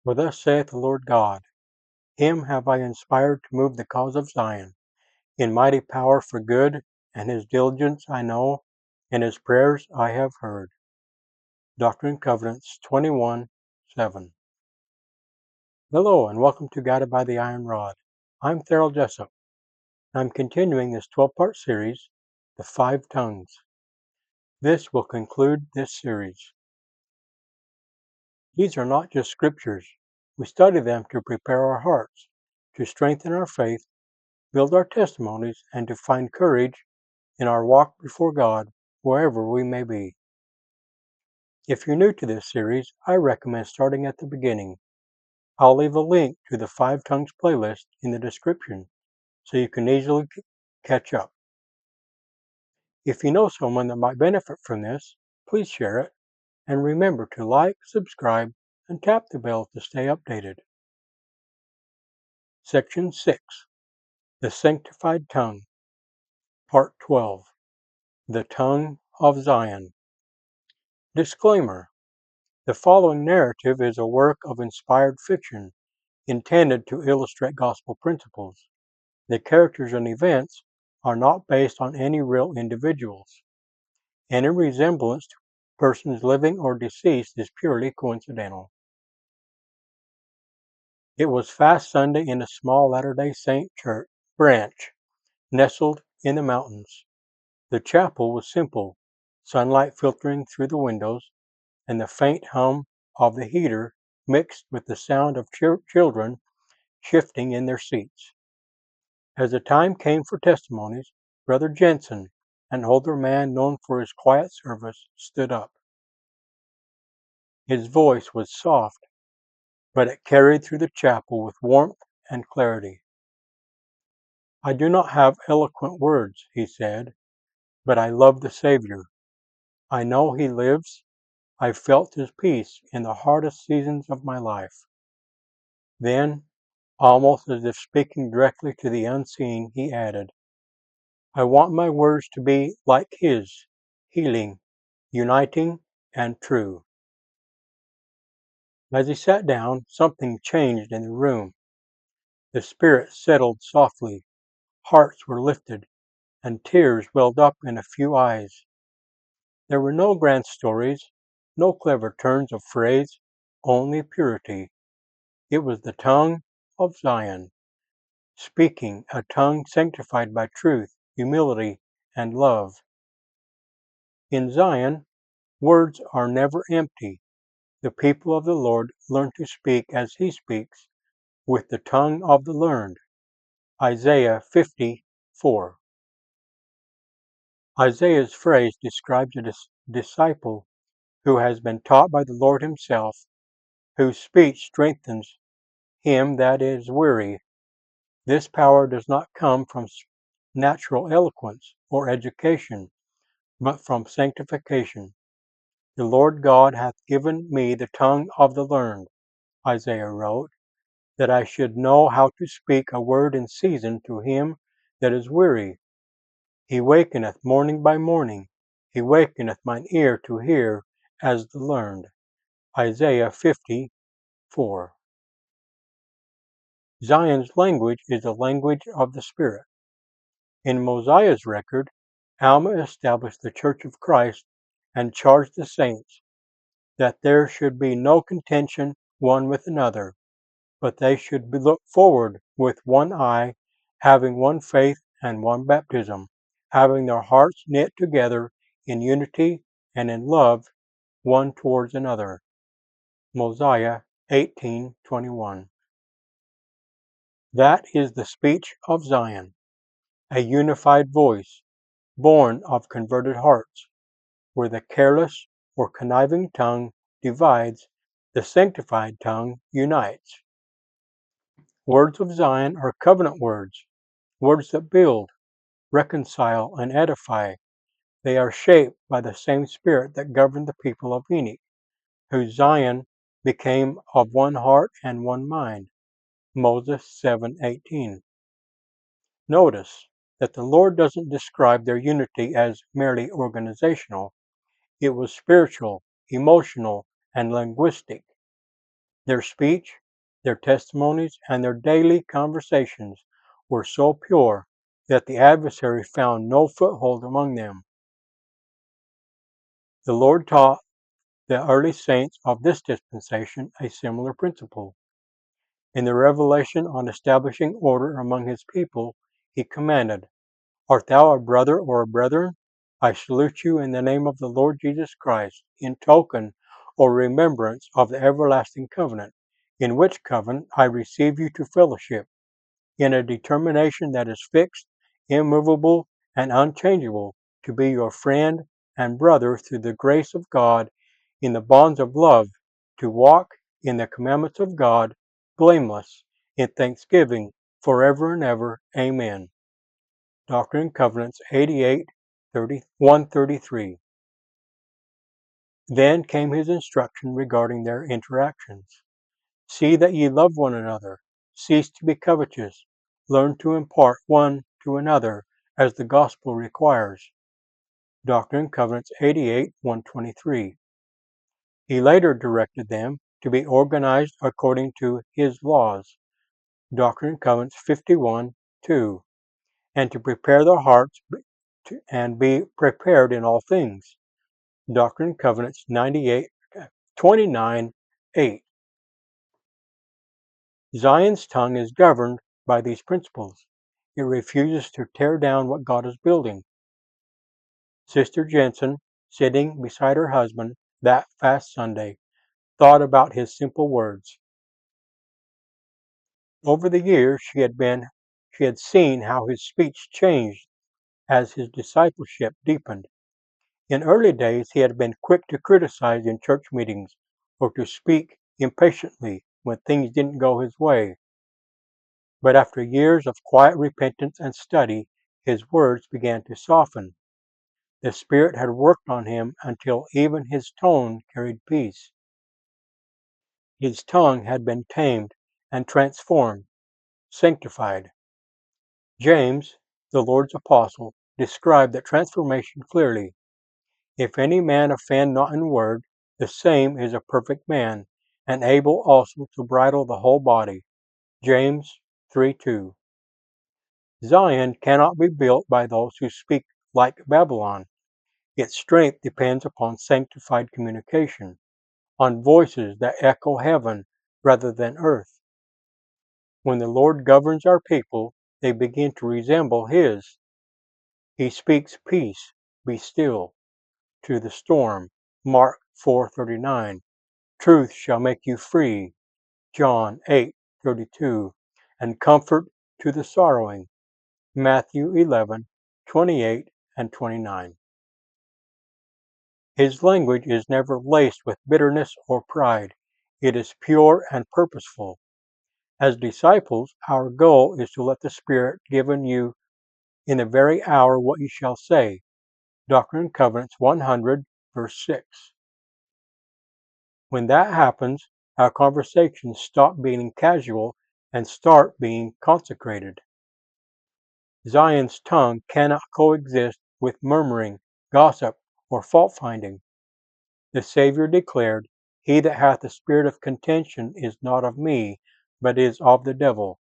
For thus saith the Lord God, Him have I inspired to move the cause of Zion, in mighty power for good, and his diligence I know, and his prayers I have heard. Doctrine and Covenants 21:7. Hello, and welcome to Guided by the Iron Rod. I'm Theral Jessup. I'm continuing this 12-part series, The 5 Tongues. This will conclude this series. These are not just scriptures. We study them to prepare our hearts, to strengthen our faith, build our testimonies, and to find courage in our walk before God, wherever we may be. If you're new to this series, I recommend starting at the beginning. I'll leave a link to the 5 Tongues playlist in the description so you can easily catch up. If you know someone that might benefit from this, please share it, and remember to like, subscribe, and tap the bell to stay updated. Section 6. The Sanctified Tongue. Part 12. The Tongue of Zion. Disclaimer. The following narrative is a work of inspired fiction intended to illustrate gospel principles. The characters and events are not based on any real individuals. Any resemblance to persons living or deceased is purely coincidental. It was Fast Sunday in a small Latter-day Saint church branch nestled in the mountains. The chapel was simple, sunlight filtering through the windows, and the faint hum of the heater mixed with the sound of children shifting in their seats. As the time came for testimonies, Brother Jensen, an older man known for his quiet service, stood up. His voice was soft, but it carried through the chapel with warmth and clarity. I do not have eloquent words, he said, but I love the Savior. I know He lives. I've felt His peace in the hardest seasons of my life. Then, almost as if speaking directly to the unseen, he added, I want my words to be like His, healing, uniting, and true. As he sat down, something changed in the room. The spirit settled softly, hearts were lifted, and tears welled up in a few eyes. There were no grand stories, no clever turns of phrase, only purity. It was the tongue of Zion, speaking, a tongue sanctified by truth, humility, and love. In Zion, words are never empty. The people of the Lord learn to speak as He speaks, with the tongue of the learned. Isaiah 50:4. Isaiah's phrase describes a disciple who has been taught by the Lord Himself, whose speech strengthens him that is weary. This power does not come from natural eloquence or education, but from sanctification. The Lord God hath given me the tongue of the learned, Isaiah wrote, that I should know how to speak a word in season to him that is weary. He wakeneth morning by morning. He wakeneth mine ear to hear as the learned. Isaiah 50:4. Zion's language is the language of the Spirit. In Mosiah's record, Alma established the Church of Christ and charged the saints that there should be no contention one with another, but they should look forward with one eye, having one faith and one baptism, having their hearts knit together in unity and in love one towards another. Mosiah 18:21. That is the speech of Zion, a unified voice, born of converted hearts. Where the careless or conniving tongue divides, the sanctified tongue unites. Words of Zion are covenant words, words that build, reconcile, and edify. They are shaped by the same Spirit that governed the people of Enoch, whose Zion became of one heart and one mind. Moses 7:18. Notice that the Lord doesn't describe their unity as merely organizational. It was spiritual, emotional, and linguistic. Their speech, their testimonies, and their daily conversations were so pure that the adversary found no foothold among them. The Lord taught the early saints of this dispensation a similar principle. In the revelation on establishing order among his people, he commanded, "Art thou a brother or a brethren? I salute you in the name of the Lord Jesus Christ, in token or remembrance of the everlasting covenant, in which covenant I receive you to fellowship, in a determination that is fixed, immovable, and unchangeable, to be your friend and brother through the grace of God in the bonds of love, to walk in the commandments of God, blameless, in thanksgiving, forever and ever. Amen." Doctrine and Covenants 88, 133. Then came his instruction regarding their interactions. "See that ye love one another. Cease to be covetous. Learn to impart one to another as the gospel requires." Doctrine and Covenants 88, 123. He later directed them to be organized according to his laws. Doctrine and Covenants 51, 2. And to prepare their hearts and be prepared in all things. Doctrine and Covenants 98, 29, 8. Zion's tongue is governed by these principles. It refuses to tear down what God is building. Sister Jensen, sitting beside her husband that fast Sunday, thought about his simple words. Over the years, she had seen how his speech changed as his discipleship deepened. In early days, he had been quick to criticize in church meetings or to speak impatiently when things didn't go his way. But after years of quiet repentance and study, his words began to soften. The Spirit had worked on him until even his tone carried peace. His tongue had been tamed and transformed, sanctified. James, the Lord's apostle, described the transformation clearly. "If any man offend not in word, the same is a perfect man, and able also to bridle the whole body." James 3:2. Zion cannot be built by those who speak like Babylon. Its strength depends upon sanctified communication, on voices that echo heaven rather than earth. When the Lord governs our people, they begin to resemble his. He speaks peace, be still, to the storm. Mark 4:39. Truth shall make you free. John 8:32. And comfort to the sorrowing. Matthew 11:28 and 29. His language is never laced with bitterness or pride. It is pure and purposeful. As disciples, our goal is to let the Spirit give in you in the very hour what you shall say. Doctrine and Covenants 100, verse 6. When that happens, our conversations stop being casual and start being consecrated. Zion's tongue cannot coexist with murmuring, gossip, or fault-finding. The Savior declared, "He that hath the spirit of contention is not of me, but is of the devil."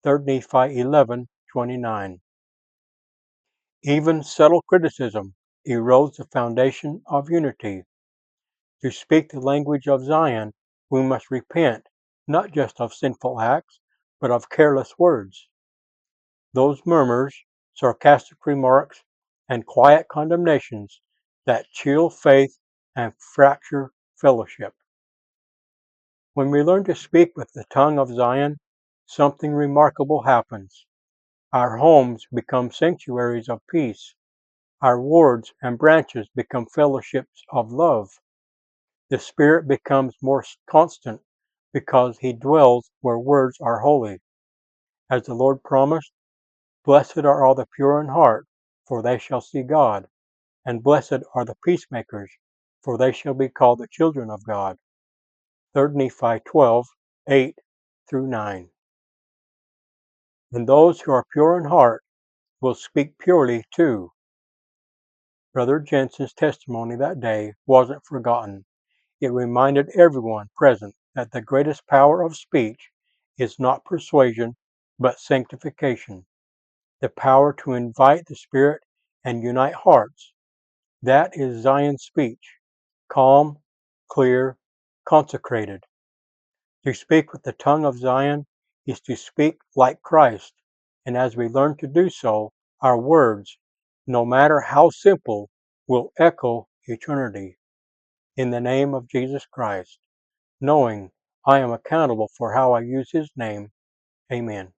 3 Nephi 11:29. Even subtle criticism erodes the foundation of unity. To speak the language of Zion, we must repent, not just of sinful acts, but of careless words. Those murmurs, sarcastic remarks, and quiet condemnations that chill faith and fracture fellowship. When we learn to speak with the tongue of Zion, something remarkable happens. Our homes become sanctuaries of peace. Our wards and branches become fellowships of love. The Spirit becomes more constant because he dwells where words are holy. As the Lord promised, "Blessed are all the pure in heart, for they shall see God. And blessed are the peacemakers, for they shall be called the children of God." 3 Nephi 12:8-9. And those who are pure in heart will speak purely too. Brother Jensen's testimony that day wasn't forgotten. It reminded everyone present that the greatest power of speech is not persuasion, but sanctification, the power to invite the Spirit and unite hearts. That is Zion's speech, calm, clear, consecrated. To speak with the tongue of Zion is to speak like Christ, and as we learn to do so, our words, no matter how simple, will echo eternity. In the name of Jesus Christ, knowing I am accountable for how I use His name. Amen.